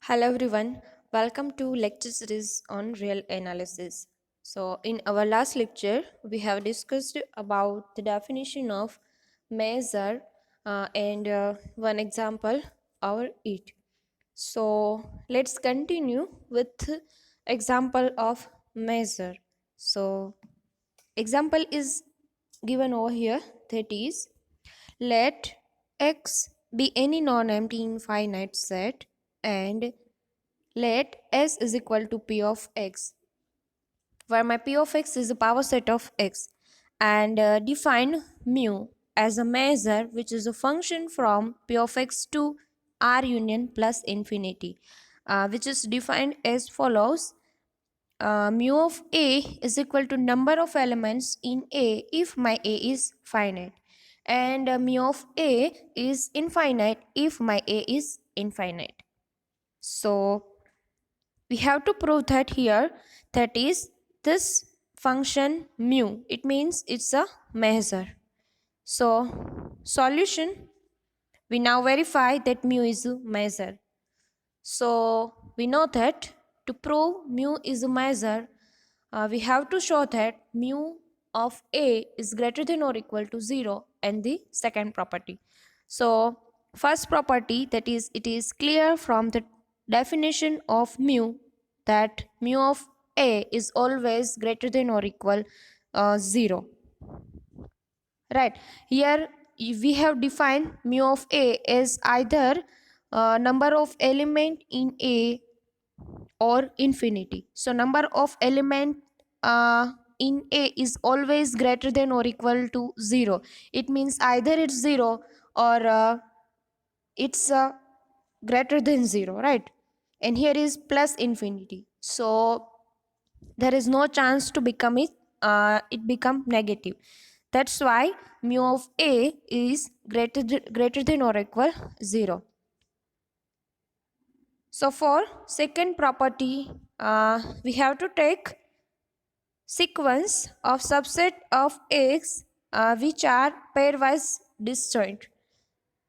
Hello everyone, welcome to lecture series on real analysis. So in our last lecture, we have discussed about the definition of measure and one example, our it. So let's continue with example of measure. So example is given over here, that is, let x be any non-empty infinite set and let S is equal to P of X, where my P of X is a power set of X, and define mu as a measure which is a function from P of X to R union plus infinity, which is defined as follows. Mu of A is equal to number of elements in A if my A is finite, and mu of A is infinite if my A is infinite. So we have to prove that here, that is, this function mu, it means it's a measure. So solution, we now verify that mu is a measure. So we know that to prove mu is a measure, we have to show that mu of A is greater than or equal to 0, and the second property. So first property, that is, it is clear from the definition of mu that mu of A is always greater than or equal 0. Right, here we have defined mu of A as either number of element in A or infinity. So number of element in A is always greater than or equal to 0. It means either it's 0 or it's greater than 0, right? And here is plus infinity. So there is no chance to become it become negative. That's why mu of A is greater than or equal 0. So for second property, we have to take sequence of subset of X which are pairwise disjoint,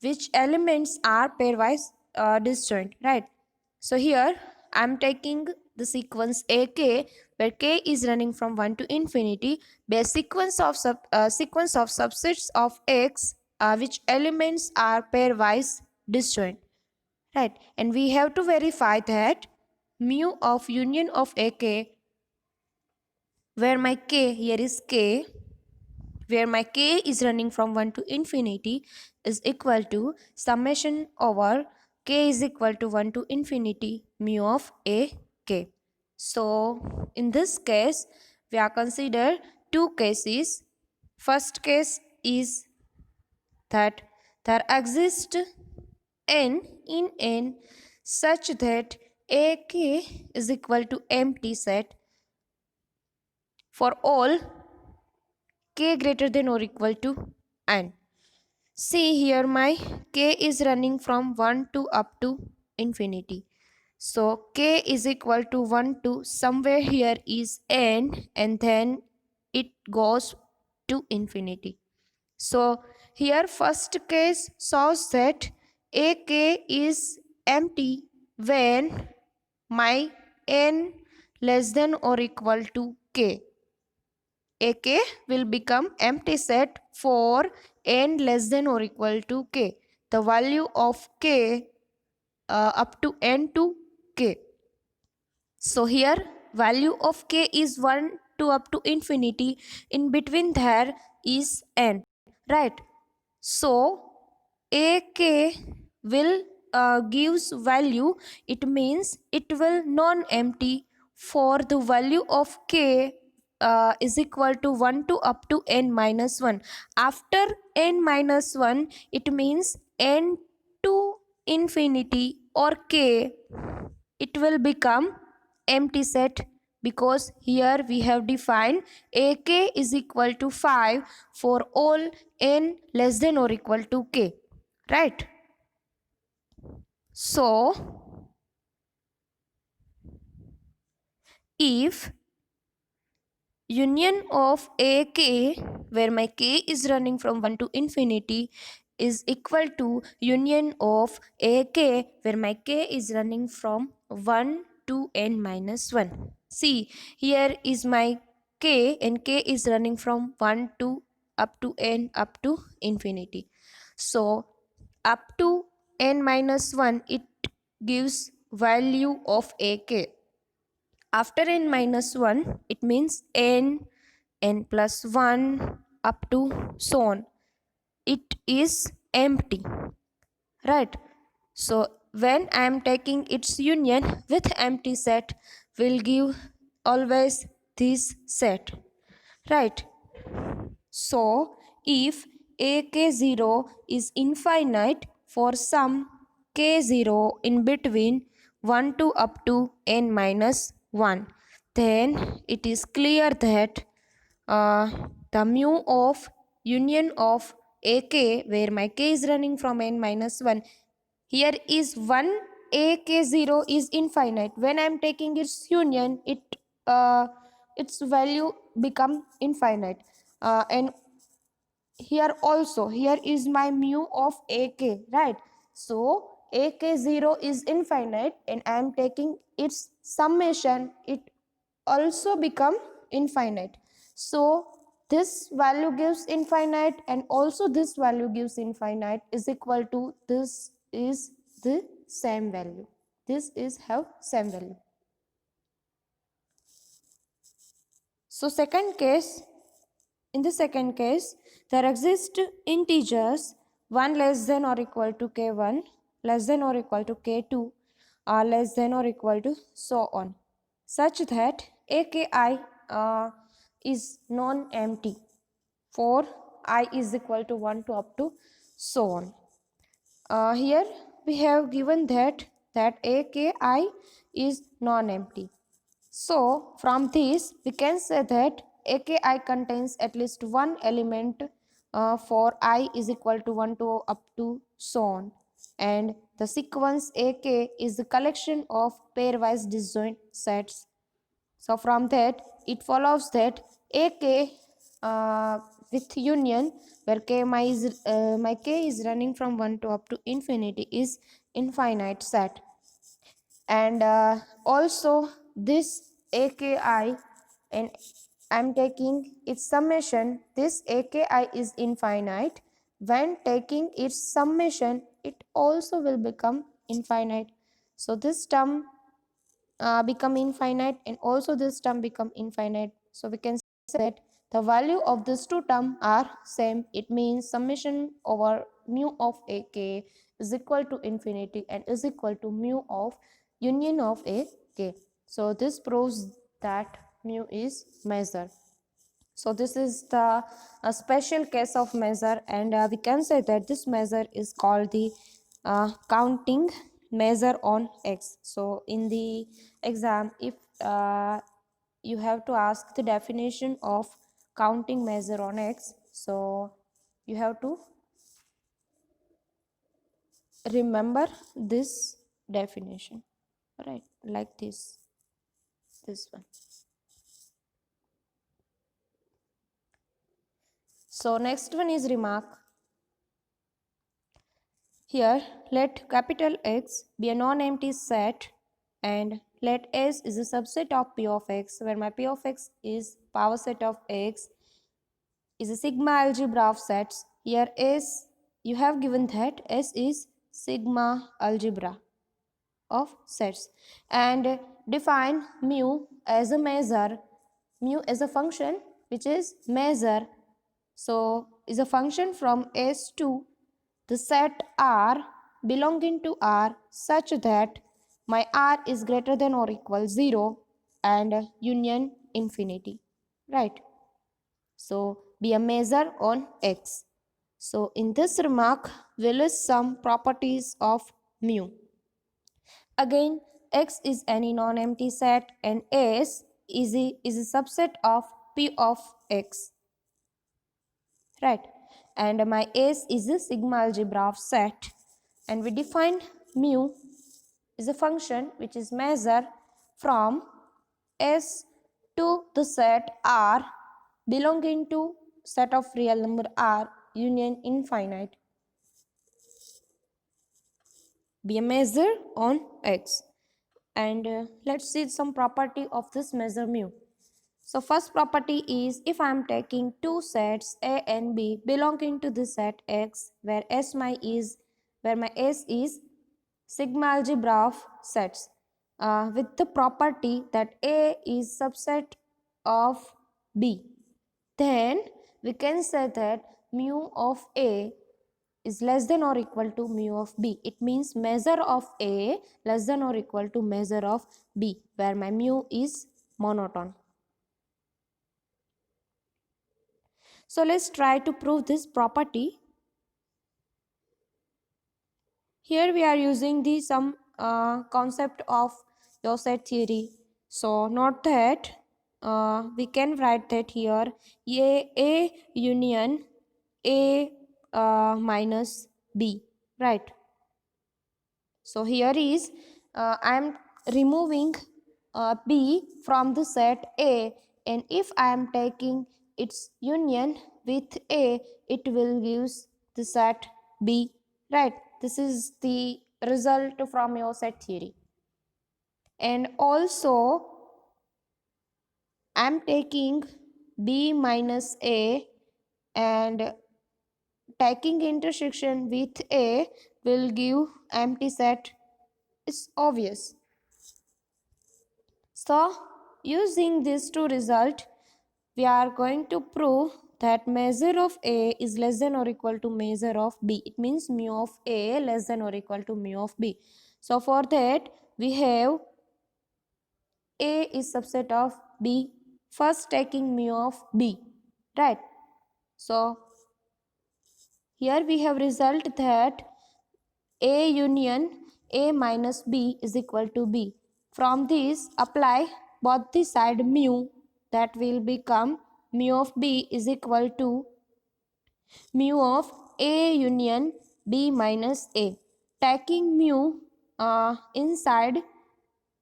which elements are pairwise disjoint, right? So here I am taking the sequence AK, where K is running from 1 to infinity, be a sequence of subsets of X which elements are pairwise disjoint, right? And we have to verify that mu of union of AK, where my K here is K, where my K is running from 1 to infinity, is equal to summation over K is equal to 1 to infinity mu of A K. So in this case, we are consider two cases. First case is that there exists n in N such that AK is equal to empty set for all K greater than or equal to n. See here, my K is running from 1 to up to infinity. So K is equal to 1 to somewhere here is n, and then it goes to infinity. So here first case shows that AK is empty when my n less than or equal to K. AK will become empty set for n less than or equal to K. The value of K up to n to K. So here value of K is 1 to up to infinity. In between there is n, right? So AK will gives value, it means it will non-empty for the value of K is equal to 1 to up to n minus 1. After n minus 1, it means n to infinity or K, it will become empty set, because here we have defined AK is equal to 5 for all n less than or equal to K, right? So if union of AK, where my K is running from 1 to infinity, is equal to union of ak, where my k is running from 1 to n minus 1. See, here is my k, and k is running from 1 to up to n up to infinity. So up to n minus 1, it gives value of ak. After n minus 1, it means n plus 1 up to so on. It is empty, right? So when I am taking its union with empty set, will give always this set, right? So if ak0 is infinite for some k0 in between 1 to up to n minus 1, then it is clear that the mu of union of ak, where my k is running from n minus 1, here is 1 ak0 is infinite. When I am taking its union, its value become infinite. And here also, here is my mu of ak, right? So ak0 is infinite, and I am taking its summation, it also become infinite. So this value gives infinite, and also this value gives infinite, is equal to this is the same value. This is have same value. So in the second case, there exist integers 1 less than or equal to k1, less than or equal to k2, or less than or equal to so on, such that aki is non-empty for I is equal to 1 to up to so on. Here we have given that aki is non-empty. So from this we can say that aki contains at least one element for I is equal to 1 to up to so on, and the sequence ak is the collection of pairwise disjoint sets. So from that it follows that ak with union, where my k is running from 1 to up to infinity, is infinite set. And also this aki, and I'm taking its summation, this aki is infinite. When taking its summation, it also will become infinite. So this term become infinite, and also this term become infinite. So we can say that the value of these two terms are same. It means summation over mu of ak is equal to infinity and is equal to mu of union of ak. So this proves that mu is measure. So this is the a special case of measure, and we can say that this measure is called the counting measure on x. So in the exam, if you have to ask the definition of counting measure on x, so you have to remember this definition, right? Like this one. So next one is remark. Here, let capital X be a non-empty set, and let S is a subset of P of X, where my P of X is power set of X, is a sigma algebra of sets. Here S, you have given that S is sigma algebra of sets, and define mu as a measure, mu as a function which is measure. So is a function from S to the set R belonging to R such that my R is greater than or equal 0 and union infinity, right? So be a measure on X. So in this remark, we'll list some properties of mu. Again, X is any non-empty set, and S is a subset of P of X, right? And my S is a sigma algebra of set, and we defined mu is a function which is measure from S to the set R belonging to set of real number R union infinite. be a measure on X. And let's see some property of this measure mu. So first property is, if I am taking two sets A and B belonging to the set X, where my S is sigma algebra of sets, with the property that A is subset of B, then we can say that mu of A is less than or equal to mu of B. It means measure of A less than or equal to measure of B, where my mu is monotone. So let's try to prove this property. Here we are using the some concept of Joset theory. So note that we can write that here A union A minus B, right? So here is I am removing B from the set A, and if I am taking its union with A, it will give the set B, right? This is the result from your set theory. And also I am taking B minus A, and taking intersection with A will give empty set. It's obvious. So using these two results, we are going to prove that measure of A is less than or equal to measure of B. It means mu of A less than or equal to mu of B. So for that, we have A is subset of B. First taking mu of B, right? So here we have result that A union A minus B is equal to B. From this, apply both the side mu, that will become mu of B is equal to mu of A union B minus A. Taking mu inside,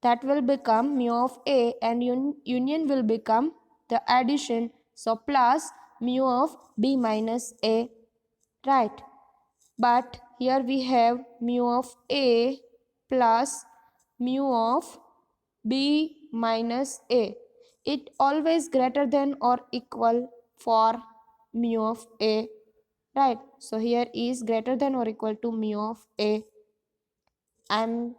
that will become mu of A, and union will become the addition. So plus mu of B minus A, right? But here we have mu of A plus mu of B minus A. It always greater than or equal for mu of A, right? So here is greater than or equal to mu of A. I'm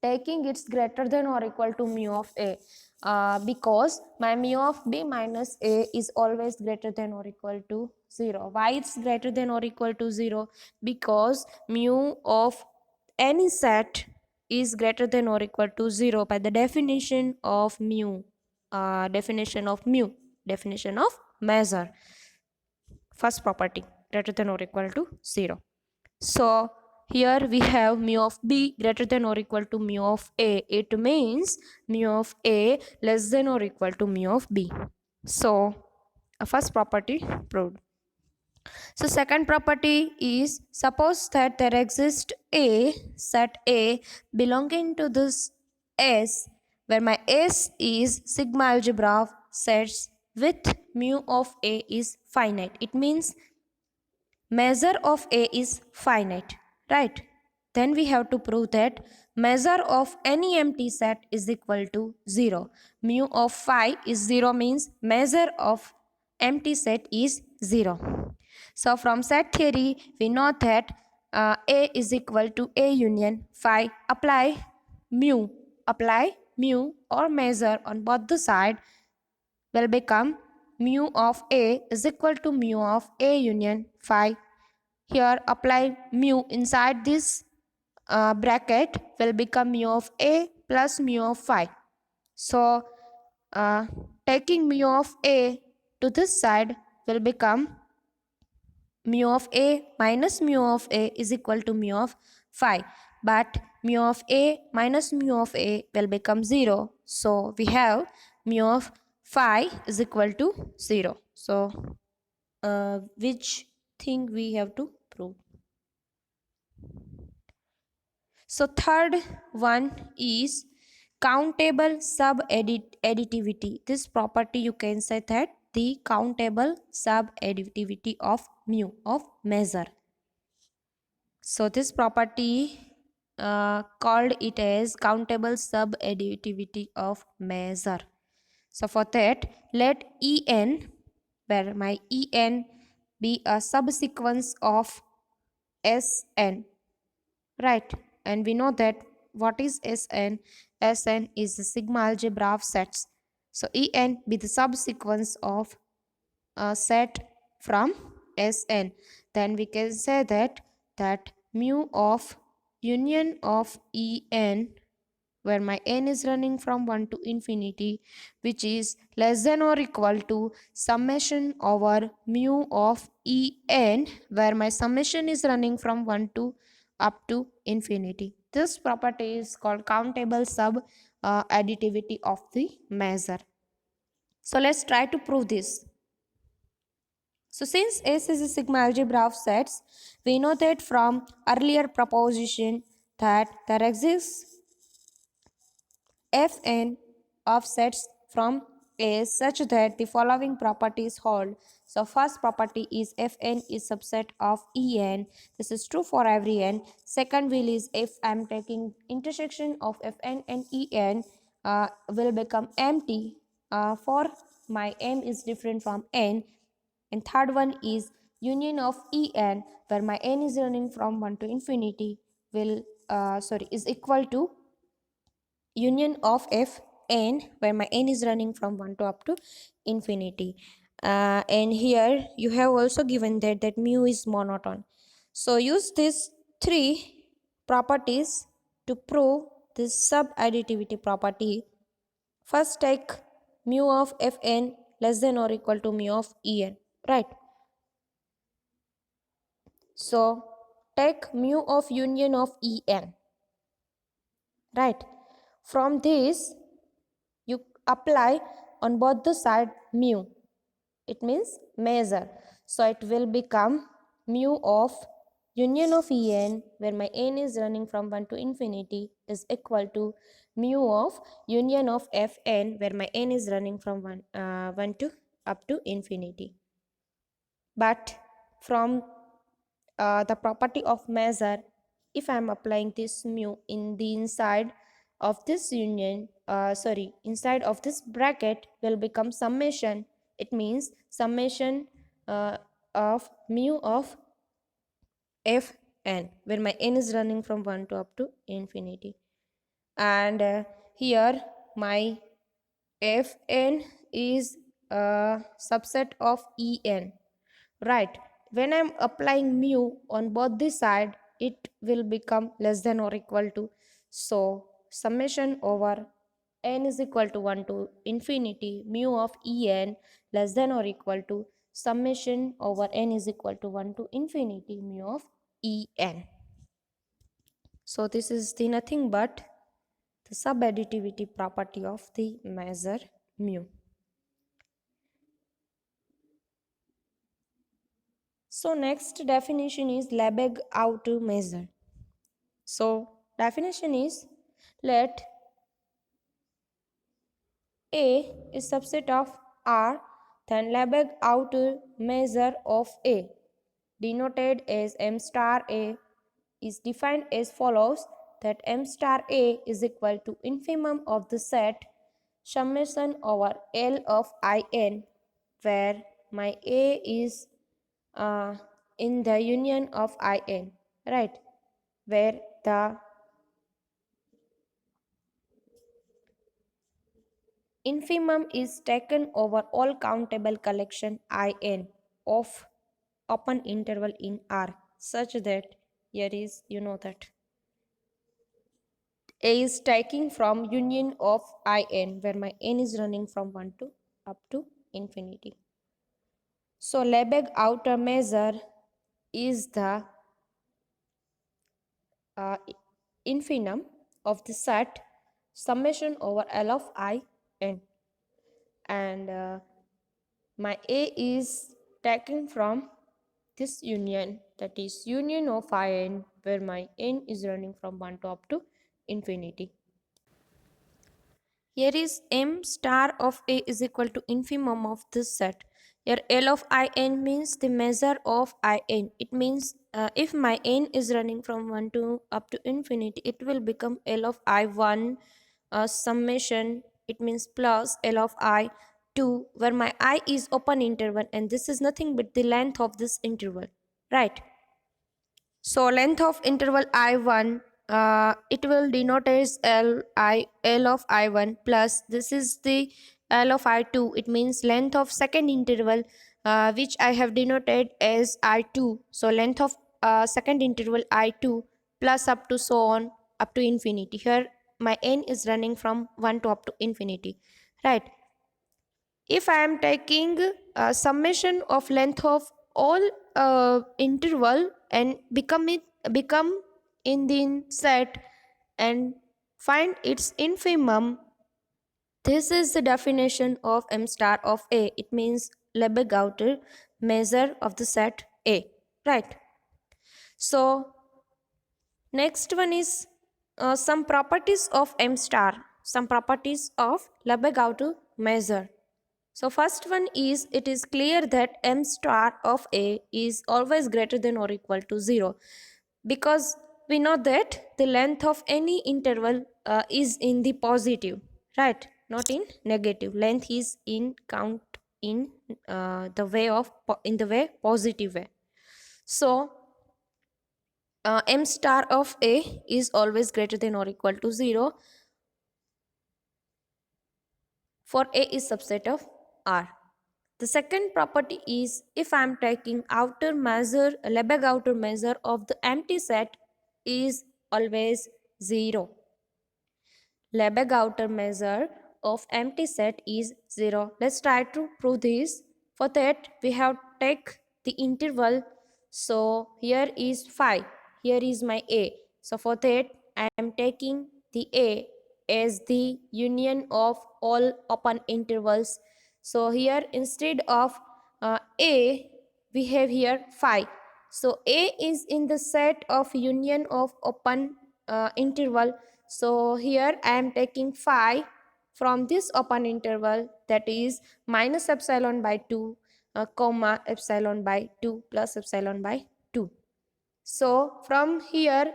taking it's greater than or equal to mu of A because my mu of B minus A is always greater than or equal to 0. Why it's greater than or equal to 0? Because mu of any set is greater than or equal to 0 by the definition of mu, definition of measure. First property, greater than or equal to 0. So here we have mu of B greater than or equal to mu of A. It means mu of A less than or equal to mu of B. So first property proved. So second property is, suppose that there exists a set A belonging to this S, where my S is sigma algebra of sets with mu of A is finite. It means measure of A is finite, right? Then we have to prove that measure of any empty set is equal to 0. Mu of phi is 0 means measure of empty set is 0. So from set theory, we know that A is equal to A union phi. Apply mu or measure on both the side will become mu of A is equal to mu of A union phi. Here apply mu inside this bracket will become mu of A plus mu of phi. So taking mu of A to this side will become mu of A minus mu of A is equal to mu of phi. But mu of A minus mu of A will become 0. So we have mu of phi is equal to 0. So which thing we have to prove? So third one is countable sub-additivity. This property you can say that the countable sub-additivity of mu, of measure. So this property called it as countable subadditivity of measure. So for that, let En, where my En be a subsequence of Sn, right? And we know that what is Sn? Sn is the sigma algebra of sets. So En be the subsequence of a set from Sn. Then we can say that mu of union of En, where my n is running from 1 to infinity, which is less than or equal to summation over mu of En, where my summation is running from 1 to up to infinity. This property is called countable additivity of the measure. So let's try to prove this. So since S is a sigma algebra of sets, we know that from earlier proposition that there exists Fn of sets from A such that the following properties hold. So first property is Fn is subset of En. This is true for every n. Second will is if I'm taking intersection of Fn and En will become empty for my m is different from n. And third one is union of En, where my n is running from 1 to infinity will is equal to union of Fn, where my n is running from 1 to up to infinity. And here you have also given that mu is monotone. So use these three properties to prove this subadditivity property. First take mu of Fn less than or equal to mu of En, right? So take mu of union of En, right? From this you apply on both the side mu. It means measure. So it will become mu of union of En, where my n is running from 1 to infinity, is equal to mu of union of Fn, where my n is running from 1 to up to infinity. But from the property of measure, if I am applying this mu in the inside of this union, inside of this bracket will become summation. It means summation of mu of Fn, where my n is running from 1 to up to infinity. And here my Fn is a subset of En, right? When I'm applying mu on both the side, it will become less than or equal to, so summation over n is equal to 1 to infinity mu of En less than or equal to summation over n is equal to 1 to infinity mu of En. So this is the nothing but the subadditivity property of the measure mu. So next definition is Lebesgue measure. So definition is, let A is subset of R, then Lebesgue measure of A, denoted as M star A, is defined as follows, that M star A is equal to infimum of the set summation over L of In, where my A is in the union of In, right? Where the infimum is taken over all countable collection In of open interval in R, such that here is, you know that A is taking from union of In, where my n is running from 1 to up to infinity. So Lebesgue outer measure is the infimum of the set summation over L of In, and my A is taken from this union, that is union of In, where my n is running from 1 to up to infinity. Here is M star of A is equal to infimum of this set. Here L of In means the measure of In. It means if my n is running from 1 to up to infinity, it will become L of I1 summation. It means plus L of I2, where my I is open interval and this is nothing but the length of this interval, right? So length of interval I1, it will denote as L of I1 plus this is the L of I2. It means length of second interval, which I have denoted as I2. So length of second interval I2 plus up to so on up to infinity. Here my n is running from 1 to up to infinity, right? If I am taking a summation of length of all interval and become in the set and find its infimum, this is the definition of m star of A. It means Lebesgue measure of the set A, right? So next one is some properties of m star, some properties of Lebesgue measure. So first one is, it is clear that m star of A is always greater than or equal to 0, because we know that the length of any interval is in the positive, right? Not in negative. Length is in count in the way positive way. So m star of A is always greater than or equal to 0 for A is subset of R. The second property is, if I am taking outer measure, Lebesgue outer measure of the empty set is always 0. Lebesgue outer measure of empty set is 0. Let's try to prove this. For that, we have take the interval. So here is 5. Here is my A. So for that, I am taking the A as the union of all open intervals. So here instead of A, we have here 5. So A is in the set of union of open interval. So here I am taking 5 from this open interval, that is minus epsilon by 2, comma epsilon by 2 plus epsilon by 2. So from here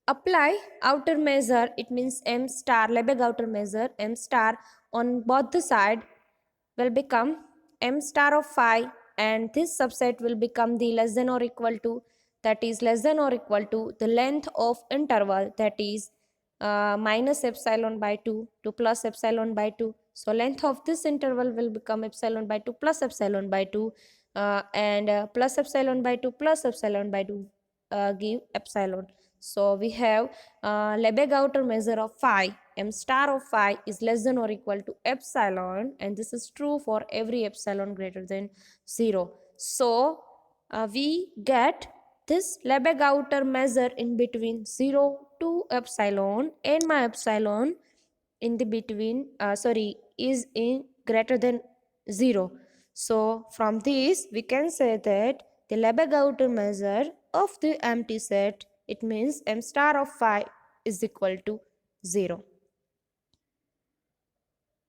apply outer measure, it means m star, Lebesgue outer measure m star on both the side will become m star of 5, and this subset will become the less than or equal to, that is less than or equal to the length of interval, that is minus epsilon by 2 to plus epsilon by 2. So length of this interval will become epsilon by 2 plus epsilon by 2, and plus epsilon by 2 plus epsilon by 2 give epsilon. So we have Lebesgue outer measure of 5, m star of 5 is less than or equal to epsilon, and this is true for every epsilon greater than 0. So we get this Lebesgue outer measure in between 0 to epsilon, and my epsilon in the between is in greater than 0. So from this we can say that the Lebesgue outer measure of the empty set, it means m star of 5 is equal to 0.